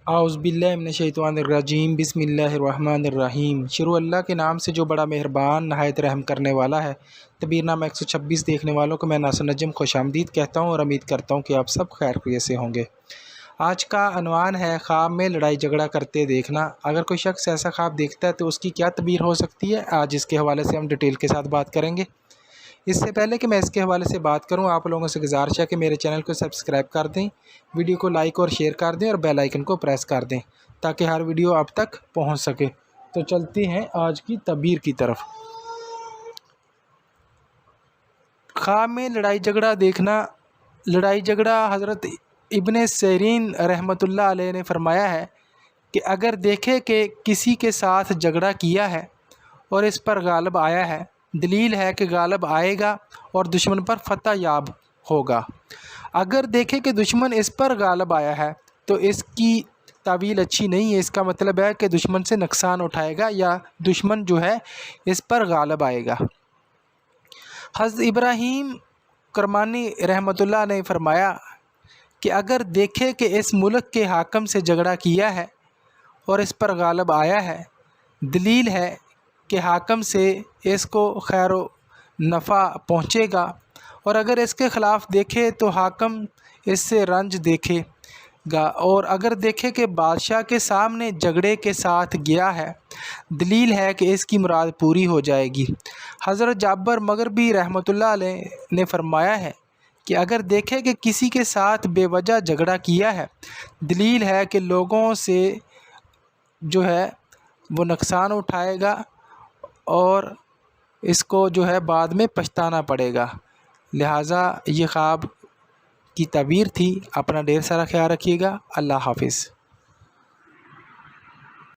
اعوذ باللہ من الشیطان الرجیم، بسم اللہ الرحمن الرحیم۔ شروع اللہ کے نام سے جو بڑا مہربان نہایت رحم کرنے والا ہے۔ تبیر نامہ 126 دیکھنے والوں کو میں ناصر نجم خوش آمدید کہتا ہوں اور امید کرتا ہوں کہ آپ سب خیر خیریت سے ہوں گے۔ آج کا عنوان ہے خواب میں لڑائی جھگڑا کرتے دیکھنا۔ اگر کوئی شخص ایسا خواب دیکھتا ہے تو اس کی کیا تعبیر ہو سکتی ہے، آج اس کے حوالے سے ہم ڈیٹیل کے ساتھ بات کریں گے۔ اس سے پہلے کہ میں اس کے حوالے سے بات کروں، آپ لوگوں سے گزارش ہے کہ میرے چینل کو سبسکرائب کر دیں، ویڈیو کو لائک اور شیئر کر دیں اور بیل آئیکن کو پریس کر دیں تاکہ ہر ویڈیو آپ تک پہنچ سکے۔ تو چلتے ہیں آج کی تعبیر کی طرف۔ خواب میں لڑائی جھگڑا دیکھنا۔ لڑائی جھگڑا حضرت ابن سیرین رحمۃ اللہ علیہ نے فرمایا ہے کہ اگر دیکھے کہ کسی کے ساتھ جھگڑا کیا ہے اور اس پر غالب آیا ہے، دلیل ہے کہ غالب آئے گا اور دشمن پر فتح یاب ہوگا۔ اگر دیکھے کہ دشمن اس پر غالب آیا ہے تو اس کی تعویل اچھی نہیں ہے، اس کا مطلب ہے کہ دشمن سے نقصان اٹھائے گا یا دشمن جو ہے اس پر غالب آئے گا۔ حضرت ابراہیم کرمانی رحمۃ اللہ نے فرمایا کہ اگر دیکھے کہ اس ملک کے حاکم سے جھگڑا کیا ہے اور اس پر غالب آیا ہے، دلیل ہے کہ حاکم سے اس کو خیر و نفع پہنچے گا، اور اگر اس کے خلاف دیکھے تو حاکم اس سے رنج دیکھے گا، اور اگر دیکھے کہ بادشاہ کے سامنے جھگڑے کے ساتھ گیا ہے، دلیل ہے کہ اس کی مراد پوری ہو جائے گی۔ حضرت جابر مغربی رحمۃ اللہ علیہ نے فرمایا ہے کہ اگر دیکھے کہ کسی کے ساتھ بے وجہ جھگڑا کیا ہے، دلیل ہے کہ لوگوں سے جو ہے وہ نقصان اٹھائے گا اور اس کو جو ہے بعد میں پچھتانا پڑے گا۔ لہٰذا یہ خواب کی تعبیر تھی۔ اپنا ڈھیر سارا خیال رکھیے گا۔ اللہ حافظ۔